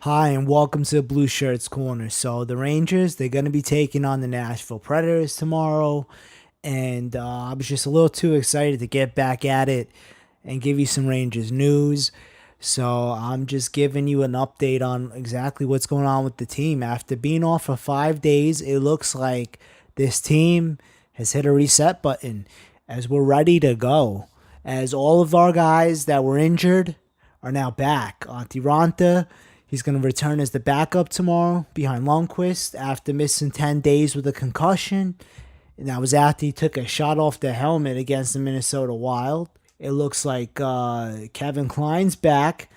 Hi, and welcome to the Blueshirts Corner. So the Rangers, they're going to be taking on the Nashville Predators tomorrow, and I was just a little too excited to get back at it and give you some Rangers news. So I'm just giving you an update on exactly what's going on with the team. After being off for 5 days, it looks like this team has hit a reset button as we're ready to go. As all of our guys that were injured are now back. Antiranta, he's going to return as the backup tomorrow behind Lundqvist after missing 10 days with a concussion. And that was after he took a shot off the helmet against the Minnesota Wild. It looks like Kevin Klein's back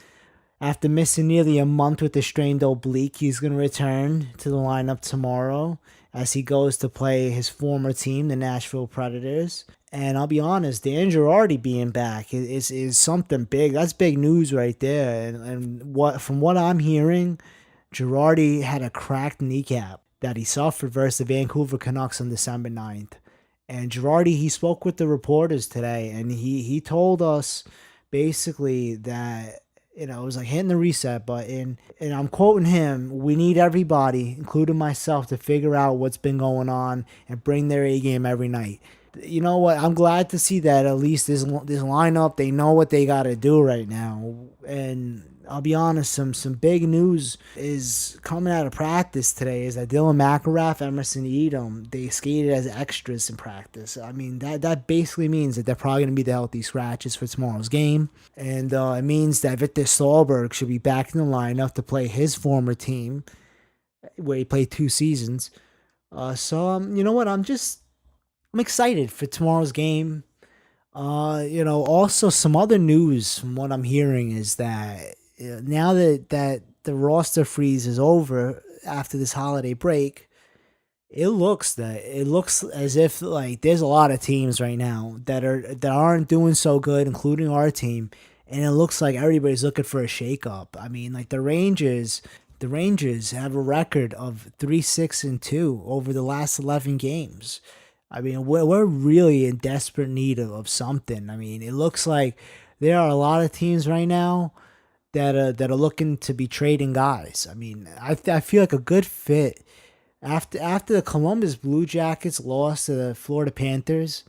after missing nearly a month with a strained oblique. He's going to return to the lineup tomorrow as he goes to play his former team, the Nashville Predators. And I'll be honest, Dan Girardi being back is something big. That's big news right there. And from what I'm hearing, Girardi had a cracked kneecap that he suffered versus the Vancouver Canucks on December 9th. And Girardi, he spoke with the reporters today, and he told us basically that it was like hitting the reset button. And I'm quoting him: "We need everybody, including myself, to figure out what's been going on and bring their A game every night." You know what? I'm glad to see that at least this lineup, they know what they got to do right now. And I'll be honest, some big news is coming out of practice today is that Dylan McIlrath, Emerson Edom, they skated as extras in practice. I mean, that basically means that they're probably going to be the healthy scratches for tomorrow's game. And it means that Victor Stolberg should be back in the lineup to play his former team, where he played 2 seasons. You know what? I'm excited for tomorrow's game. Also some other news from what I'm hearing is that now that the roster freeze is over after this holiday break, it looks as if like there's a lot of teams right now that aren't doing so good, including our team, and it looks like everybody's looking for a shakeup. I mean, like the Rangers have a record of 3-6-2 over the last 11 games. I mean, we're really in desperate need of something. I mean, it looks like there are a lot of teams right now that are looking to be trading guys. I mean, I feel like a good fit after the Columbus Blue Jackets lost to the Florida Panthers.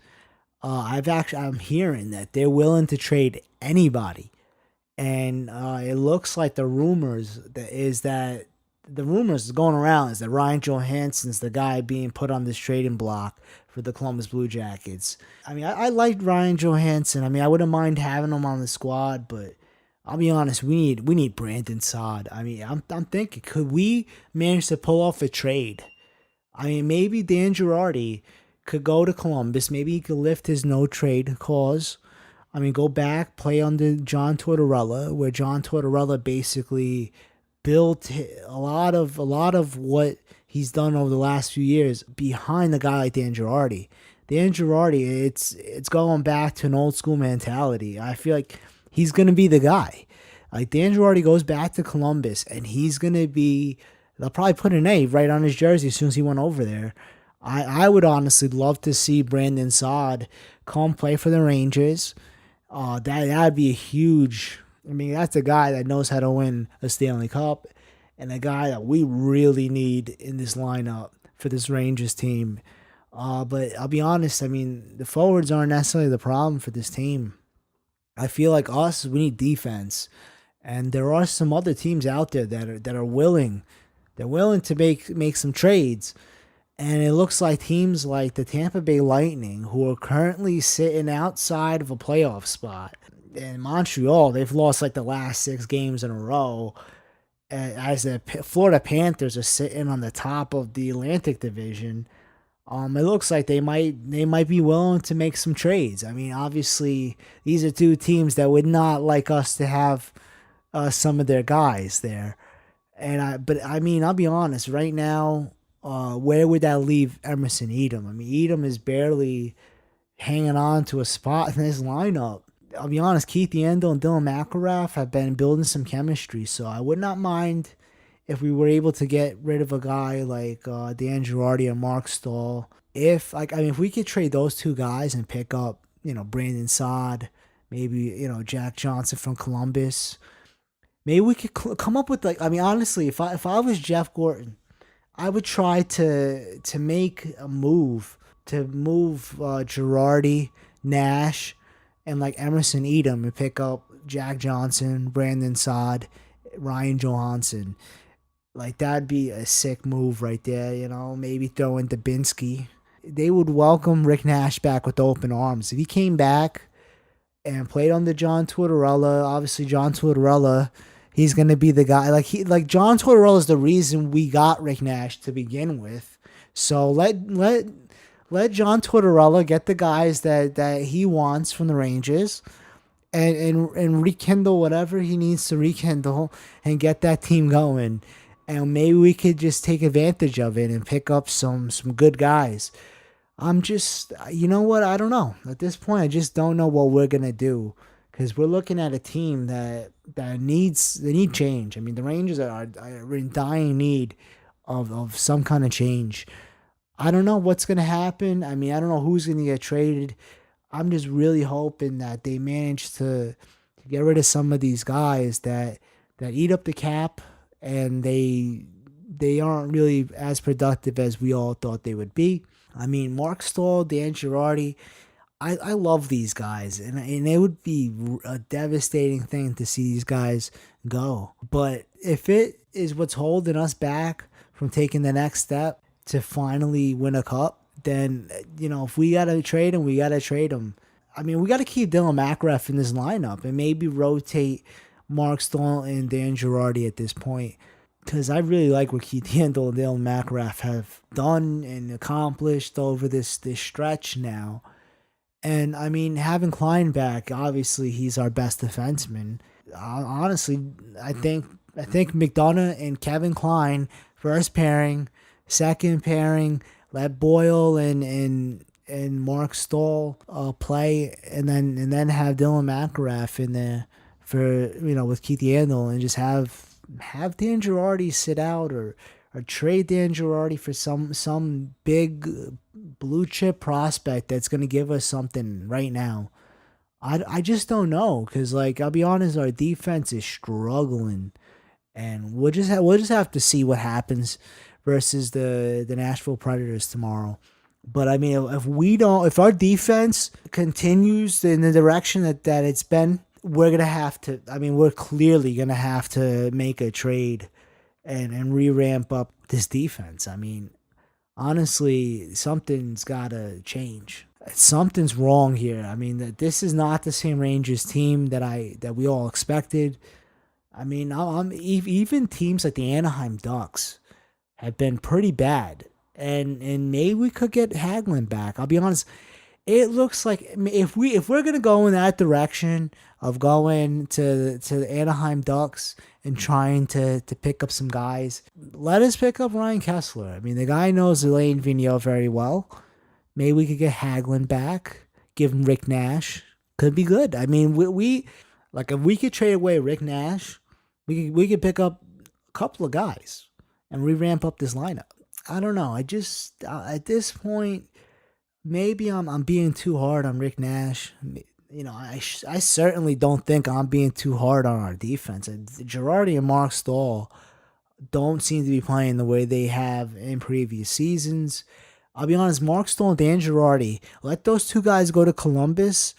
I'm hearing that they're willing to trade anybody, and it looks like the rumors going around is that Ryan Johansson's the guy being put on this trading block for the Columbus Blue Jackets. I mean, I like Ryan Johansson. I mean, I wouldn't mind having him on the squad, but I'll be honest, we need Brandon Saad. I mean, I'm thinking, could we manage to pull off a trade? I mean, maybe Dan Girardi could go to Columbus. Maybe he could lift his no trade clause. I mean, go back, play under John Tortorella, where John Tortorella basically built a lot of what he's done over the last few years behind a guy like Dan Girardi. Dan Girardi, it's going back to an old school mentality. I feel like he's gonna be the guy. Like Dan Girardi goes back to Columbus, and he's gonna be. They'll probably put an A right on his jersey as soon as he went over there. I would honestly love to see Brandon Saad come play for the Rangers. That'd be a huge. I mean, that's a guy that knows how to win a Stanley Cup, and a guy that we really need in this lineup for this Rangers team. But I'll be honest, I mean, the forwards aren't necessarily the problem for this team. I feel like we need defense, and there are some other teams out there that are willing. They're willing to make some trades, and it looks like teams like the Tampa Bay Lightning, who are currently sitting outside of a playoff spot. In Montreal, they've lost like the last 6 games in a row. As the Florida Panthers are sitting on the top of the Atlantic Division, it looks like they might be willing to make some trades. I mean, obviously, these are two teams that would not like us to have some of their guys there. But I mean, I'll be honest. Right now, where would that leave Emerson Edom? I mean, Edom is barely hanging on to a spot in this lineup. I'll be honest, Keith Yandel and Dylan McIlrath have been building some chemistry, so I would not mind if we were able to get rid of a guy like Dan Girardi or Mark Stahl. If we could trade those two guys and pick up, Brandon Saad, maybe Jack Johnson from Columbus, maybe we could come up with like. I mean, honestly, if I was Jeff Gordon, I would try to make a move to move Girardi, Nash, and like Emerson Edom and pick up Jack Johnson, Brandon Saad, Ryan Johansson. Like that'd be a sick move right there. Maybe throw in Dubinsky. They would welcome Rick Nash back with open arms if he came back and played under John Tortorella. Obviously, John Tortorella, he's gonna be the guy. Like John Tortorella is the reason we got Rick Nash to begin with. So let John Tortorella get the guys that he wants from the Rangers, and rekindle whatever he needs to rekindle and get that team going. And maybe we could just take advantage of it and pick up some good guys. I'm just, you know what? I don't know. At this point, I just don't know what we're gonna do because we're looking at a team that needs change. I mean, the Rangers are in dying need of some kind of change. I don't know what's gonna happen. I mean, I don't know who's gonna get traded. I'm just really hoping that they manage to get rid of some of these guys that eat up the cap and they aren't really as productive as we all thought they would be. I mean, Mark Stahl, Dan Girardi, I love these guys, and it would be a devastating thing to see these guys go. But if it is what's holding us back from taking the next step to finally win a cup, then, if we got to trade him, we got to trade him. I mean, we got to keep Dylan McGrath in this lineup and maybe rotate Mark Stahl and Dan Girardi at this point. Because I really like what Keith Yandel and Dylan McGrath have done and accomplished over this stretch now. And, I mean, having Klein back, obviously he's our best defenseman. Honestly, I think McDonough and Kevin Klein, first pairing, second pairing, let Boyle and Mark Stahl play, and then have Dylan McGrath in there for, with Keith Yandel, and just have Dan Girardi sit out or trade Dan Girardi for some big blue chip prospect that's going to give us something right now. I just don't know, because I'll be honest, our defense is struggling, and we'll just have to see what happens versus the Nashville Predators tomorrow. But I mean, if our defense continues in the direction that it's been, we're gonna have to. I mean, we're clearly gonna have to make a trade and re-ramp up this defense. I mean, honestly, something's gotta change. Something's wrong here. I mean, this is not the same Rangers team that we all expected. I mean, even teams like the Anaheim Ducks have been pretty bad, and maybe we could get Hagelin back. I'll be honest. It looks like if we're gonna go in that direction of going to the Anaheim Ducks and trying to pick up some guys, let us pick up Ryan Kessler. I mean, the guy knows Alain Vigneault very well. Maybe we could get Hagelin back, give him Rick Nash. Could be good. I mean, we if we could trade away Rick Nash, we could pick up a couple of guys and re-ramp up this lineup. I don't know. I just at this point, maybe I'm being too hard on Rick Nash. I certainly don't think I'm being too hard on our defense. Girardi and Mark Stahl don't seem to be playing the way they have in previous seasons. I'll be honest, Mark Stahl and Dan Girardi, let those two guys go to Columbus,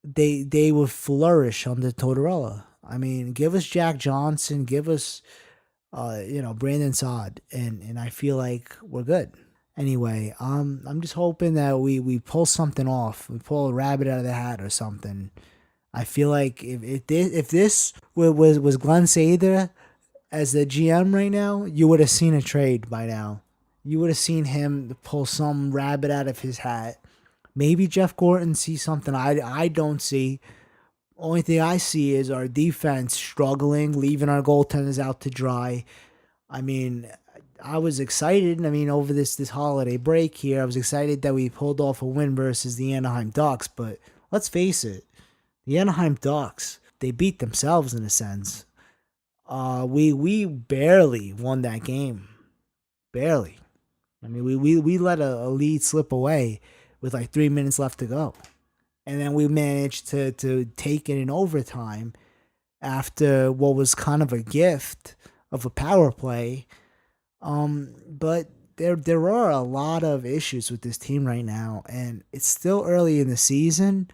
they would flourish under Tortorella. I mean, give us Jack Johnson, give us Brandon Saad, and I feel like we're good. Anyway, I'm just hoping that we pull something off. We pull a rabbit out of the hat or something. I feel like if this was Glenn Sather as the GM right now, you would have seen a trade by now. You would have seen him pull some rabbit out of his hat. Maybe Jeff Gordon sees something I don't see. Only thing I see is our defense struggling, leaving our goaltenders out to dry. I mean, I was excited. I mean, over this holiday break here, I was excited that we pulled off a win versus the Anaheim Ducks. But let's face it, the Anaheim Ducks, they beat themselves in a sense. We barely won that game. Barely. I mean, we let a lead slip away with 3 minutes left to go. And then we managed to take it in overtime. after what was kind of a gift of a power play. But there are a lot of issues with this team right now, and it's still early in the season,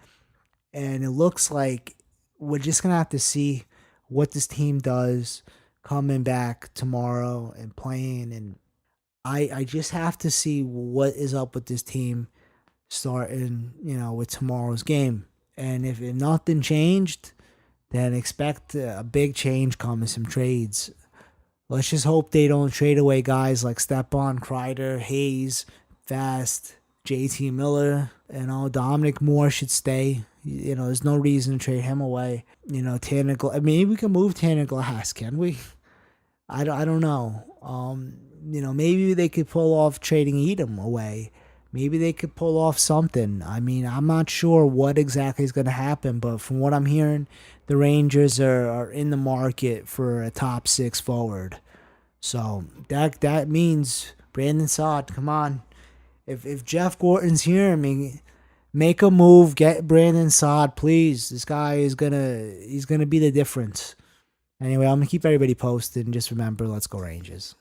and it looks like we're just gonna have to see what this team does coming back tomorrow and playing. And I just have to see what is up with this team starting, with tomorrow's game. And if nothing changed, then expect a big change coming, some trades. Let's just hope they don't trade away guys like Stepan, Kreider, Hayes, Fast, JT Miller. Dominic Moore should stay. There's no reason to trade him away. Tanner Glass. Maybe we can move Tanner Glass, can we? I don't know. Maybe they could pull off trading Edom away. Maybe they could pull off something. I'm not sure what exactly is going to happen, but from what I'm hearing, the Rangers are in the market for a top 6 forward. So that means Brandon Saad, come on. If Jeff Gorton's here, make a move, get Brandon Saad, please. This guy he's gonna be the difference. Anyway, I'm gonna keep everybody posted, and just remember, let's go Rangers.